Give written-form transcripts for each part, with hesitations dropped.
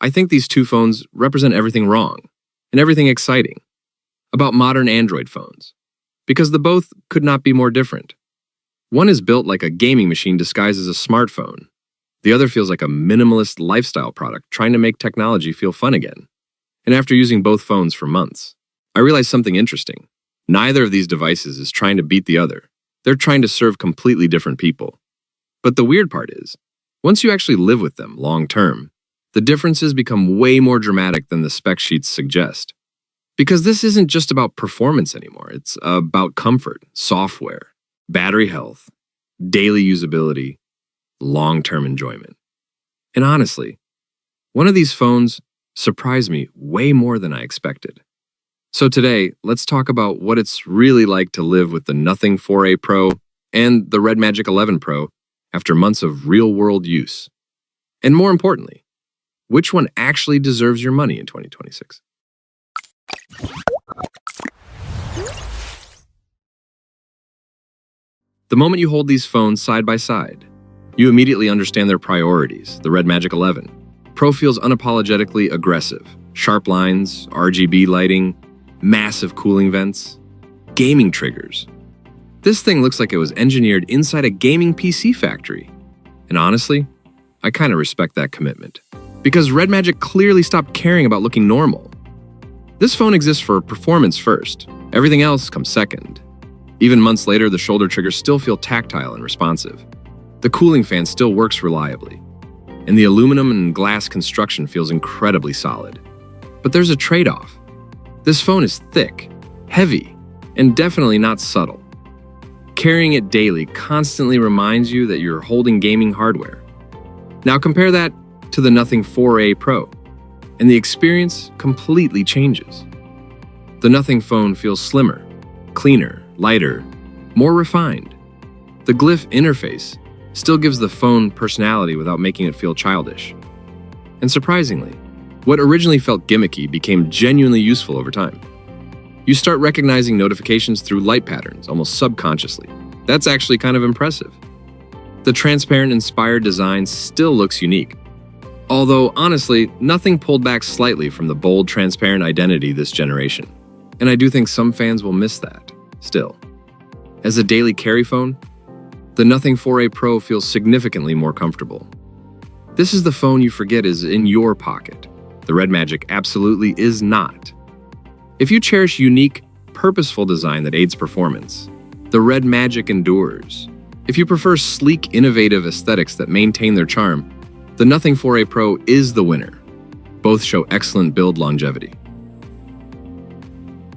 I think these two phones represent everything wrong and everything exciting about modern Android phones, because the both could not be more different. One is built like a gaming machine disguised as a smartphone. The other feels like a minimalist lifestyle product trying to make technology feel fun again. And after using both phones for months, I realized something interesting. Neither of these devices is trying to beat the other. They're trying to serve completely different people. But the weird part is, once you actually live with them long term, the differences become way more dramatic than the spec sheets suggest. Because this isn't just about performance anymore. It's about comfort, software, battery health, daily usability, long-term enjoyment. And honestly, one of these phones surprised me way more than I expected. So today, let's talk about what it's really like to live with the Nothing 4A Pro and the RedMagic 11 Pro after months of real-world use. And more importantly, which one actually deserves your money in 2026? The moment you hold these phones side by side, you immediately understand their priorities. The RedMagic 11 Pro feels unapologetically aggressive. Sharp lines, RGB lighting, massive cooling vents, gaming triggers. This thing looks like it was engineered inside a gaming PC factory. And honestly, I kind of respect that commitment. Because RedMagic clearly stopped caring about looking normal. This phone exists for performance first. Everything else comes second. Even months later, the shoulder triggers still feel tactile and responsive. The cooling fan still works reliably. And the aluminum and glass construction feels incredibly solid. But there's a trade-off. This phone is thick, heavy, and definitely not subtle. Carrying it daily constantly reminds you that you're holding gaming hardware. Now compare that to the Nothing 4A Pro, and the experience completely changes. The Nothing phone feels slimmer, cleaner, lighter, more refined. The glyph interface still gives the phone personality without making it feel childish. And surprisingly, what originally felt gimmicky became genuinely useful over time. You start recognizing notifications through light patterns, almost subconsciously. That's actually kind of impressive. The transparent-inspired design still looks unique. Although, honestly, nothing pulled back slightly from the bold, transparent identity this generation. And I do think some fans will miss that, still. As a daily carry phone, the Nothing 4A Pro feels significantly more comfortable. This is the phone you forget is in your pocket. The RedMagic absolutely is not. If you cherish unique, purposeful design that aids performance, the RedMagic endures. If you prefer sleek, innovative aesthetics that maintain their charm, the Nothing 4A Pro is the winner. Both show excellent build longevity.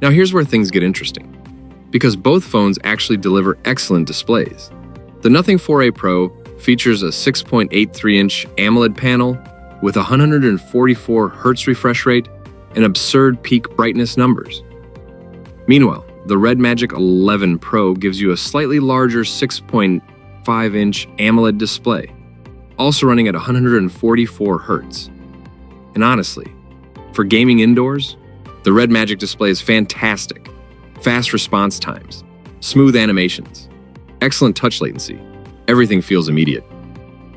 Now here's where things get interesting, because both phones actually deliver excellent displays. The Nothing 4A Pro features a 6.83-inch AMOLED panel with 144 Hz refresh rate and absurd peak brightness numbers. Meanwhile, the RedMagic 11 Pro gives you a slightly larger 6.5-inch AMOLED display, also running at 144 Hz. And honestly, for gaming indoors, the RedMagic display is fantastic. Fast response times, smooth animations, excellent touch latency. Everything feels immediate.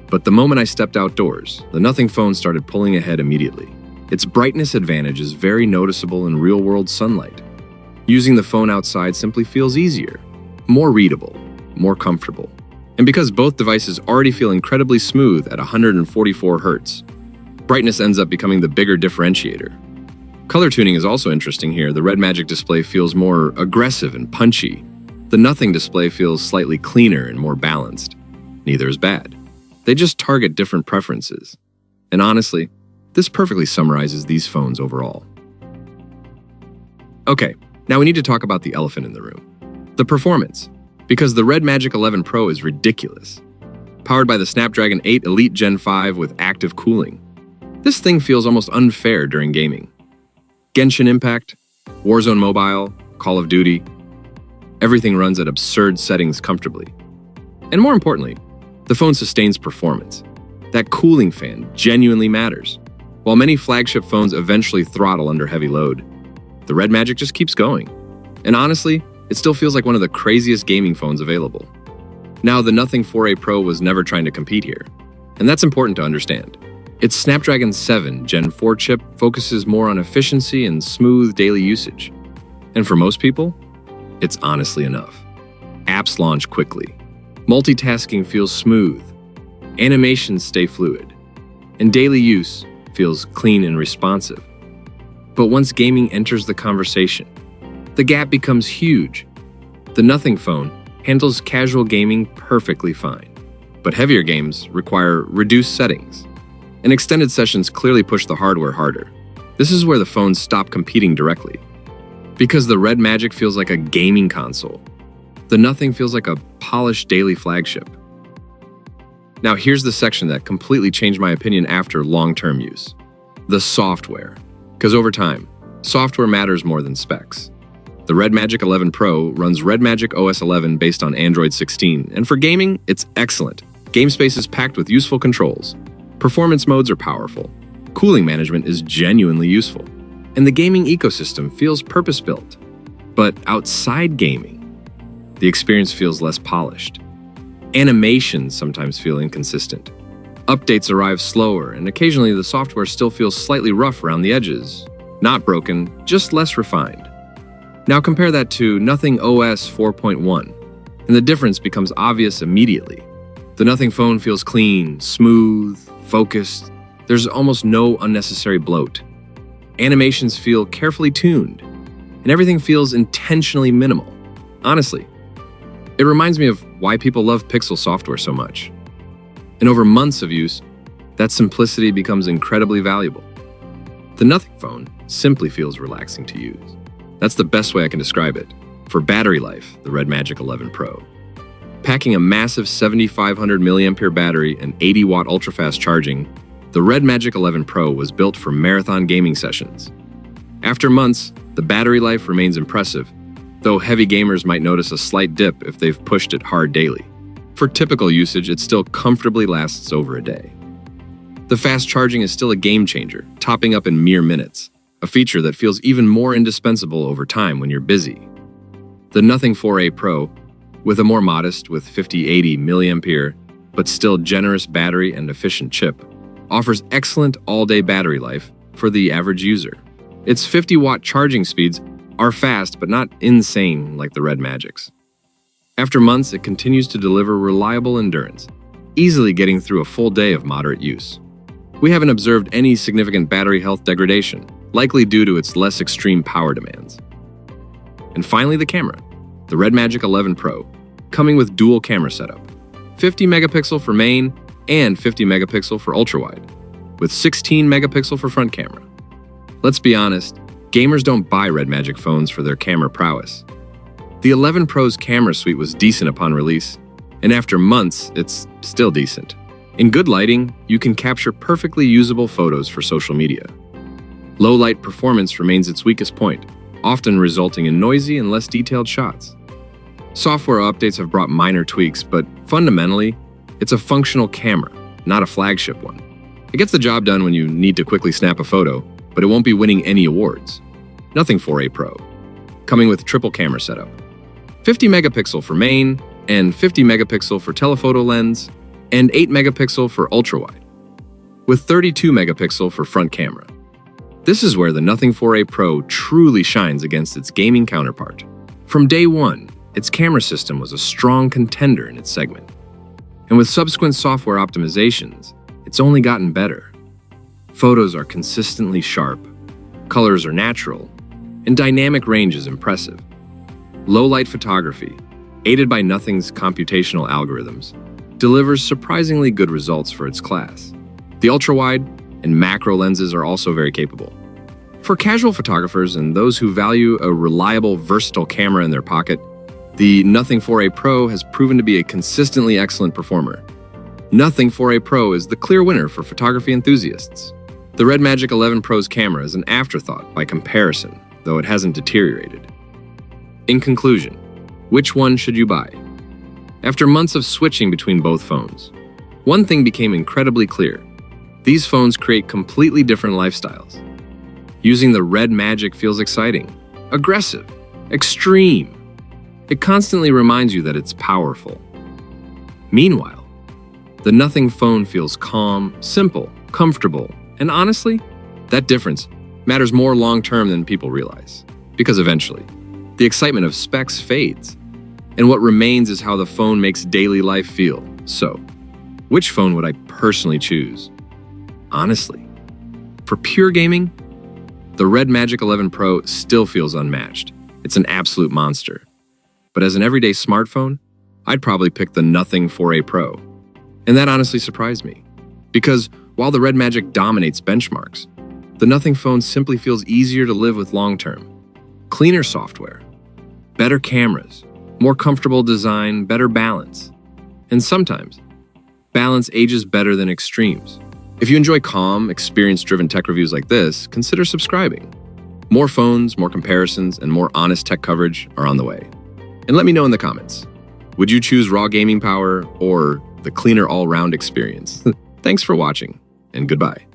But the moment I stepped outdoors, the Nothing phone started pulling ahead immediately. Its brightness advantage is very noticeable in real-world sunlight. Using the phone outside simply feels easier, more readable, more comfortable. And because both devices already feel incredibly smooth at 144 Hz, brightness ends up becoming the bigger differentiator. Color tuning is also interesting here. The RedMagic display feels more aggressive and punchy. The Nothing display feels slightly cleaner and more balanced. Neither is bad. They just target different preferences. And honestly, this perfectly summarizes these phones overall. Okay, now we need to talk about the elephant in the room. The performance. Because the RedMagic 11 Pro is ridiculous. Powered by the Snapdragon 8 Elite Gen 5 with active cooling. This thing feels almost unfair during gaming. Genshin Impact, Warzone Mobile, Call of Duty, everything runs at absurd settings comfortably. And more importantly, the phone sustains performance. That cooling fan genuinely matters. While many flagship phones eventually throttle under heavy load, the RedMagic just keeps going. And honestly, it still feels like one of the craziest gaming phones available. Now, the Nothing 4A Pro was never trying to compete here, and that's important to understand. Its Snapdragon 7 Gen 4 chip focuses more on efficiency and smooth daily usage. And for most people, it's honestly enough. Apps launch quickly. Multitasking feels smooth. Animations stay fluid. And daily use feels clean and responsive. But once gaming enters the conversation, the gap becomes huge. The Nothing phone handles casual gaming perfectly fine, but heavier games require reduced settings, and extended sessions clearly push the hardware harder. This is where the phones stop competing directly. Because the RedMagic feels like a gaming console, the Nothing feels like a polished daily flagship. Now here's the section that completely changed my opinion after long-term use. The software. Because over time, software matters more than specs. The RedMagic 11 Pro runs RedMagic OS 11 based on Android 16, and for gaming, it's excellent. Game space is packed with useful controls. Performance modes are powerful. Cooling management is genuinely useful. And the gaming ecosystem feels purpose-built. But outside gaming, the experience feels less polished. Animations sometimes feel inconsistent. Updates arrive slower, and occasionally the software still feels slightly rough around the edges. Not broken, just less refined. Now compare that to Nothing OS 4.1, and the difference becomes obvious immediately. The Nothing phone feels clean, smooth, focused. There's almost no unnecessary bloat. Animations feel carefully tuned, and everything feels intentionally minimal. Honestly, it reminds me of why people love Pixel software so much. And over months of use, that simplicity becomes incredibly valuable. The Nothing phone simply feels relaxing to use. That's the best way I can describe it. For battery life, the RedMagic 11 Pro. Packing a massive 7,500 mAh battery and 80-watt ultra-fast charging, the RedMagic 11 Pro was built for marathon gaming sessions. After months, the battery life remains impressive, though heavy gamers might notice a slight dip if they've pushed it hard daily. For typical usage, it still comfortably lasts over a day. The fast charging is still a game changer, topping up in mere minutes, a feature that feels even more indispensable over time when you're busy. The Nothing 4A Pro, with a more modest, with 5080 mAh, but still generous battery and efficient chip, offers excellent all-day battery life for the average user. Its 50-watt charging speeds are fast but not insane like the RedMagic's. After months, it continues to deliver reliable endurance, easily getting through a full day of moderate use. We haven't observed any significant battery health degradation, likely due to its less extreme power demands. And finally, the camera. The RedMagic 11 Pro, coming with dual camera setup. 50 megapixel for main and 50 megapixel for ultrawide, with 16 megapixel for front camera. Let's be honest, gamers don't buy RedMagic phones for their camera prowess. The 11 Pro's camera suite was decent upon release, and after months, it's still decent. In good lighting, you can capture perfectly usable photos for social media. Low light performance remains its weakest point, often resulting in noisy and less detailed shots. Software updates have brought minor tweaks, but fundamentally, it's a functional camera, not a flagship one. It gets the job done when you need to quickly snap a photo, but it won't be winning any awards. Nothing 4A Pro, coming with triple camera setup. 50 megapixel for main, and 50 megapixel for telephoto lens, and 8 megapixel for ultrawide, with 32 megapixel for front camera. This is where the Nothing 4A Pro truly shines against its gaming counterpart. From day one, its camera system was a strong contender in its segment. And with subsequent software optimizations, it's only gotten better. Photos are consistently sharp, colors are natural, and dynamic range is impressive. Low-light photography, aided by Nothing's computational algorithms, delivers surprisingly good results for its class. The ultra-wide and macro lenses are also very capable. For casual photographers and those who value a reliable, versatile camera in their pocket, the Nothing 4A Pro has proven to be a consistently excellent performer. Nothing 4A Pro is the clear winner for photography enthusiasts. The RedMagic 11 Pro's camera is an afterthought by comparison, though it hasn't deteriorated. In conclusion, which one should you buy? After months of switching between both phones, one thing became incredibly clear. These phones create completely different lifestyles. Using the RedMagic feels exciting, aggressive, extreme. It constantly reminds you that it's powerful. Meanwhile, the Nothing phone feels calm, simple, comfortable, and honestly, that difference matters more long-term than people realize. Because eventually, the excitement of specs fades, and what remains is how the phone makes daily life feel. So, which phone would I personally choose? Honestly, for pure gaming, the RedMagic 11 Pro still feels unmatched. It's an absolute monster. But as an everyday smartphone, I'd probably pick the Nothing 4A Pro. And that honestly surprised me. Because while the RedMagic dominates benchmarks, the Nothing phone simply feels easier to live with long-term. Cleaner software, better cameras, more comfortable design, better balance. And sometimes, balance ages better than extremes. If you enjoy calm, experience-driven tech reviews like this, consider subscribing. More phones, more comparisons, and more honest tech coverage are on the way. And let me know in the comments, would you choose raw gaming power or the cleaner all-round experience? Thanks for watching, and goodbye.